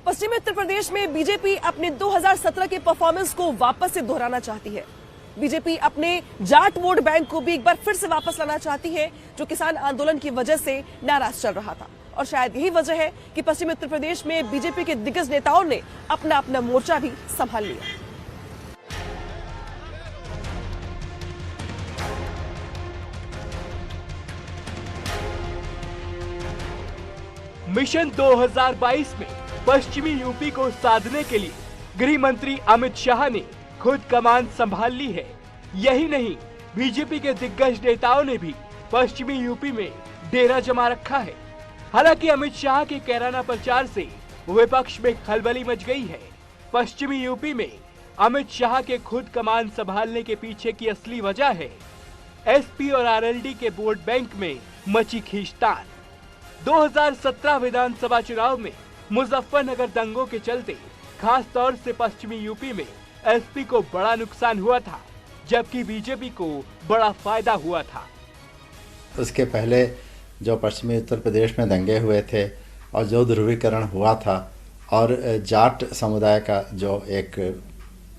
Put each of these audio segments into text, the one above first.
पश्चिमी उत्तर प्रदेश में बीजेपी अपने 2017 के परफॉर्मेंस को वापस से दोहराना चाहती है। बीजेपी अपने जाट वोट बैंक को भी एक बार फिर से वापस लाना चाहती है, जो किसान आंदोलन की वजह से नाराज चल रहा था। और शायद यही वजह है कि पश्चिमी उत्तर प्रदेश में बीजेपी के दिग्गज नेताओं ने अपना अपना मोर्चा भी संभाल लिया। मिशन 2022 में पश्चिमी यूपी को साधने के लिए गृह मंत्री अमित शाह ने खुद कमान संभाल ली है। यही नहीं, बीजेपी के दिग्गज नेताओं ने भी पश्चिमी यूपी में डेरा जमा रखा है। हालांकि अमित शाह के कैराना प्रचार से विपक्ष में खलबली मच गई है। पश्चिमी यूपी में अमित शाह के खुद कमान संभालने के पीछे की असली वजह है एसपी और आरएलडी के वोट बैंक में मची खींचतान। 2017 विधानसभा चुनाव में मुजफ्फरनगर दंगों के चलते खास तौर से पश्चिमी यूपी में एसपी को बड़ा नुकसान हुआ था, जबकि बीजेपी को बड़ा फायदा हुआ था। उसके पहले जो पश्चिमी उत्तर प्रदेश में दंगे हुए थे और जो ध्रुवीकरण हुआ था और जाट समुदाय का जो एक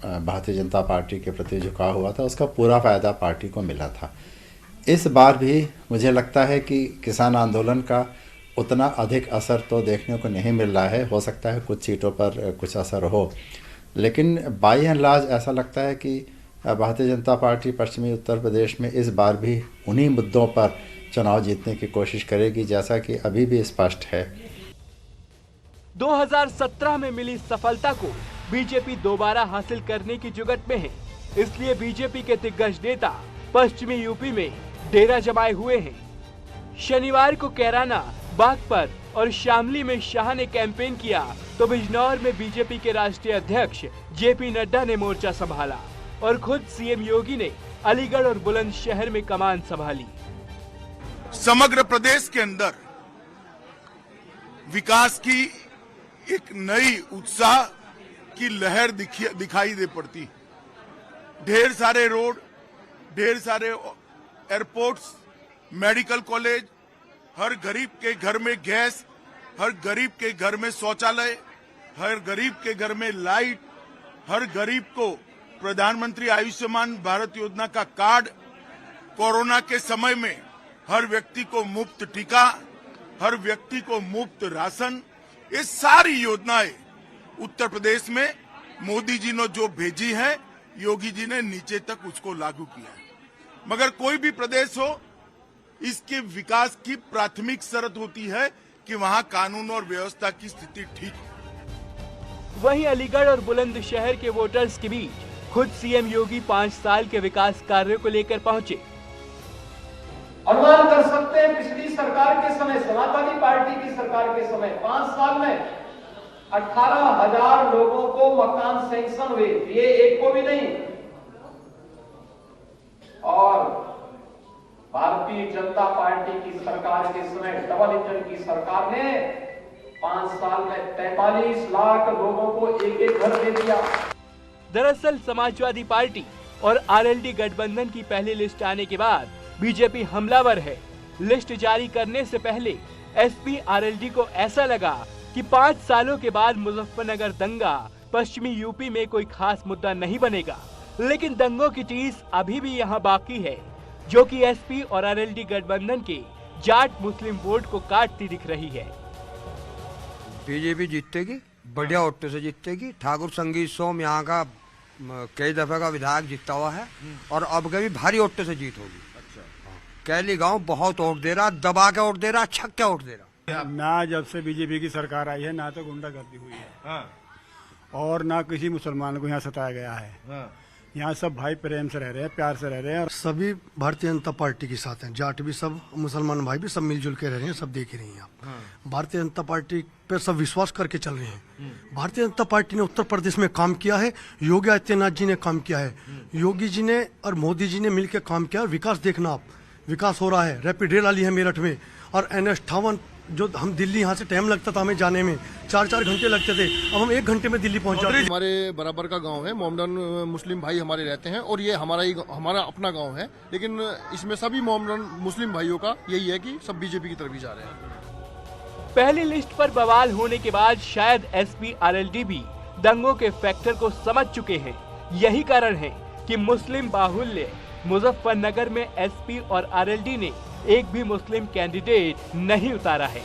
भारतीय जनता पार्टी के प्रति झुकाव हुआ था, उसका पूरा फायदा पार्टी को मिला था। इस बार भी मुझे लगता है कि किसान आंदोलन का उतना अधिक असर तो देखने को नहीं मिल रहा है। हो सकता है कुछ सीटों पर कुछ असर हो, लेकिन बाई एंड लार्ज ऐसा लगता है कि भारतीय जनता पार्टी पश्चिमी उत्तर प्रदेश में इस बार भी उन्हीं मुद्दों पर चुनाव जीतने की कोशिश करेगी, जैसा कि अभी भी स्पष्ट है। 2017 में मिली सफलता को बीजेपी दोबारा हासिल करने की जुगत में है। इसलिए बीजेपी के दिग्गज नेता पश्चिमी यूपी में डेरा जमाए हुए हैं। शनिवार को कैराना, बागपत और शामली में शाह ने कैंपेन किया, तो बिजनौर में बीजेपी के राष्ट्रीय अध्यक्ष जेपी नड्डा ने मोर्चा संभाला और खुद सीएम योगी ने अलीगढ़ और बुलंदशहर में कमान संभाली। समग्र प्रदेश के अंदर विकास की एक नई उत्साह की लहर दिखाई दे पड़ती। ढेर सारे रोड, ढेर सारे एयरपोर्ट्स, मेडिकल कॉलेज, हर गरीब के घर में गैस, हर गरीब के घर में शौचालय, हर गरीब के घर में लाइट, हर गरीब को प्रधानमंत्री आयुष्मान भारत योजना का कार्ड, कोरोना के समय में हर व्यक्ति को मुफ्त टीका, हर व्यक्ति को मुफ्त राशन, ये सारी योजनाएं उत्तर प्रदेश में मोदी जी ने जो भेजी है, योगी जी ने नीचे तक उसको लागू किया है। मगर कोई भी प्रदेश हो, इसके विकास की प्राथमिक शर्त होती है कि वहां कानून और व्यवस्था की स्थिति ठीक हो। वहीं अलीगढ़ और बुलंदशहर के वोटर्स के बीच खुद सीएम योगी 5 साल के विकास कार्यों को लेकर पहुंचे। अनुमान कर सकते हैं, पिछली सरकार के समय, समाजवादी पार्टी की सरकार के समय 5 साल में 18,000 लोगों को मकान सैंक्शन हुए, ये एक को भी नहीं। और भारतीय जनता पार्टी की सरकार के समय, डबल इंजन की सरकार ने 5 साल में 43 लाख लोगों को एक घर दे दिया। दरअसल समाजवादी पार्टी और आरएलडी गठबंधन की पहली लिस्ट आने के बाद बीजेपी हमलावर है। लिस्ट जारी करने से पहले एसपी आरएलडी को ऐसा लगा कि 5 सालों के बाद मुजफ्फरनगर दंगा पश्चिमी यूपी में कोई खास मुद्दा नहीं बनेगा, लेकिन दंगों की चीज अभी भी यहाँ बाकी है, जो कि एसपी और आरएलडी गठबंधन के जाट मुस्लिम वोट को काटती दिख रही है। बीजेपी जीतेगी, बढ़िया वोटों से जीतेगी। ठाकुर संगीत सोम यहाँ का कई दफे का विधायक जीता हुआ है और अब कभी भारी वोटों से जीत होगी। कैली गांव बहुत वोट दे रहा, दबा के वोट दे रहा, छक्के वोट दे रहा। ना जब से बीजेपी की सरकार आई है, ना तो गुंडागर्दी हुई है और ना किसी मुसलमान को यहाँ सताया गया है। यहाँ सब भाई प्रेम से रह रहे हैं, प्यार से रह रहे हैं और सभी भारतीय जनता पार्टी के साथ हैं। जाट भी सब, मुसलमान भाई भी सब मिलजुल के रह रहे हैं, सब देख रही हैं आप। भारतीय जनता पार्टी पर सब विश्वास करके चल रहे हैं। भारतीय जनता पार्टी ने उत्तर प्रदेश में काम किया है, योगी आदित्यनाथ जी ने काम किया है, योगी जी ने और मोदी जी ने मिलकर काम किया। विकास देखना आप, विकास हो रहा है। रैपिड रेल वाली है मेरठ में और NH58 जो हम दिल्ली यहाँ से टाइम लगता था हमें जाने में 4-4 घंटे लगते थे, अब हम 1 घंटे में दिल्ली पहुँच जाते हैं। हमारे बराबर का गांव है, मोमडन मुस्लिम भाई हमारे रहते हैं और ये हमारा अपना गांव है, लेकिन इसमें सभी मोमडन मुस्लिम भाइयों का यही है कि सब बीजेपी की तरफ ही जा रहे हैं। पहली लिस्ट पर बवाल होने के बाद शायद एसपी आरएलडी भी दंगों के फैक्टर को समझ चुके हैं। यही कारण है कि मुस्लिम बाहुल्य मुजफ्फरनगर में एसपी और आरएलडी ने एक भी मुस्लिम कैंडिडेट नहीं उतारा है।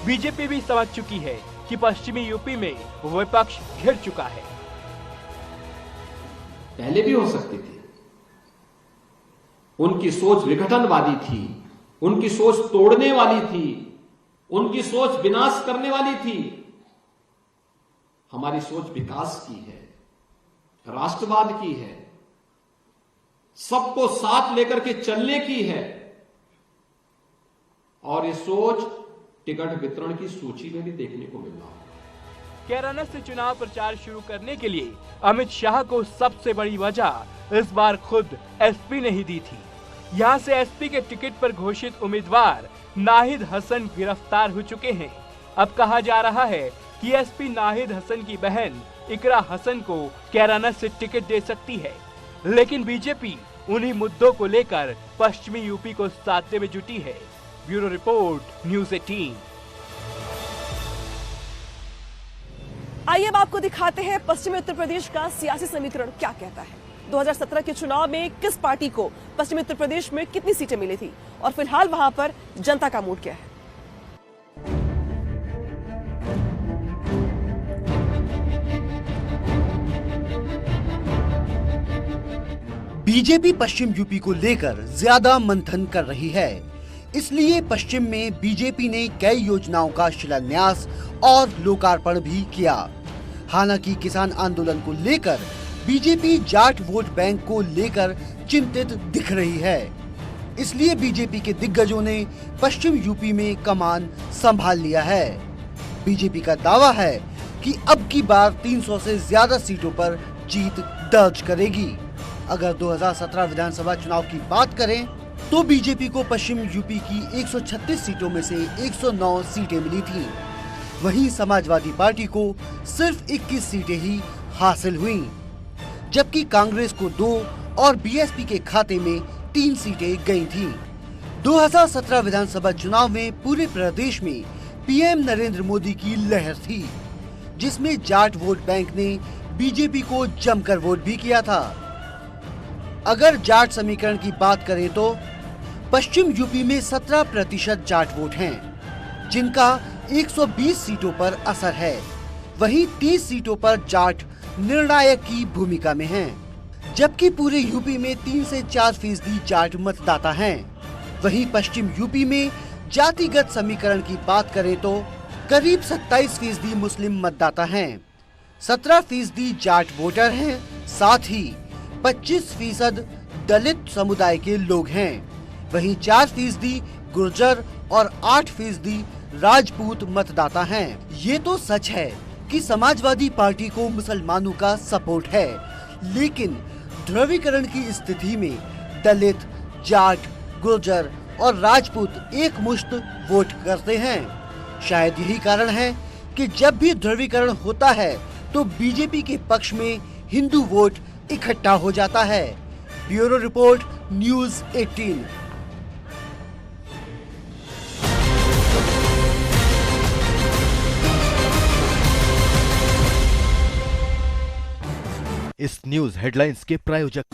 बीजेपी भी समझ चुकी है कि पश्चिमी यूपी में विपक्ष घिर चुका है। पहले भी हो सकती थी। उनकी सोच विघटनवादी थी, उनकी सोच तोड़ने वाली थी, उनकी सोच विनाश करने वाली थी। हमारी सोच विकास की है, राष्ट्रवाद की है, सबको साथ लेकर के चलने की है। और ये सोच टिकट वितरण की सूची में भी देखने को मिल रहा है। कैराना से चुनाव प्रचार शुरू करने के लिए अमित शाह को सबसे बड़ी वजह इस बार खुद एसपी ने ही दी थी। यहां से एसपी के टिकट पर घोषित उम्मीदवार नाहिद हसन गिरफ्तार हो चुके हैं। अब कहा जा रहा है कि एसपी नाहिद हसन की बहन इकरा हसन को कैराना से टिकट दे सकती है, लेकिन बीजेपी उन्हीं मुद्दों को लेकर पश्चिमी यूपी को साधने में जुटी है। Bureau report, news 18। आइए अब आपको दिखाते हैं पश्चिमी उत्तर प्रदेश का सियासी समीकरण क्या कहता है। 2017 के चुनाव में किस पार्टी को पश्चिमी उत्तर प्रदेश में कितनी सीटें मिली थी और फिलहाल वहां पर जनता का मूड क्या है। बीजेपी पश्चिम यूपी को लेकर ज्यादा मंथन कर रही है, इसलिए पश्चिम में बीजेपी ने कई योजनाओं का शिलान्यास और लोकार्पण भी किया। हालांकि किसान आंदोलन को लेकर बीजेपी जाट वोट बैंक को लेकर चिंतित दिख रही है, इसलिए बीजेपी के दिग्गजों ने पश्चिम यूपी में कमान संभाल लिया है। बीजेपी का दावा है कि अब की बार 300 से ज्यादा सीटों पर जीत दर्ज करेगी। अगर 2017 विधानसभा चुनाव की बात करें तो बीजेपी को पश्चिम यूपी की 136 सीटों में से 109 सीटें मिली थीं। वहीं समाजवादी पार्टी को सिर्फ 21 सीटें ही हासिल हुईं, जबकि कांग्रेस को 2 और बीएसपी के खाते में 3 सीटें गई थीं। 2017 विधानसभा चुनाव में पूरे प्रदेश में पीएम नरेंद्र मोदी की लहर थी, जिसमें जाट वोट बैंक ने बीजेपी को जमकर वोट भी किया था। अगर जाट समीकरण की बात करें तो पश्चिम यूपी में 17% जाट वोट हैं, जिनका 120 सीटों पर असर है। वहीं 30 सीटों पर जाट निर्णायक की भूमिका में हैं, जबकि पूरे यूपी में 3 से 4% जाट मतदाता हैं। वहीं पश्चिम यूपी में जातिगत समीकरण की बात करें तो करीब 27% मुस्लिम मतदाता हैं, 17% जाट वोटर हैं, साथ ही 25% दलित समुदाय के लोग हैं। वहीं 4% गुर्जर और 8% राजपूत मतदाता हैं। ये तो सच है कि समाजवादी पार्टी को मुसलमानों का सपोर्ट है, लेकिन ध्रुवीकरण की स्थिति में दलित, जाट, गुर्जर और राजपूत एक मुश्त वोट करते हैं। शायद यही कारण है कि जब भी ध्रुवीकरण होता है तो बीजेपी के पक्ष में हिंदू वोट इकट्ठा हो जाता है। Bureau report, news 18। इस न्यूज हेडलाइंस के प्रायोजक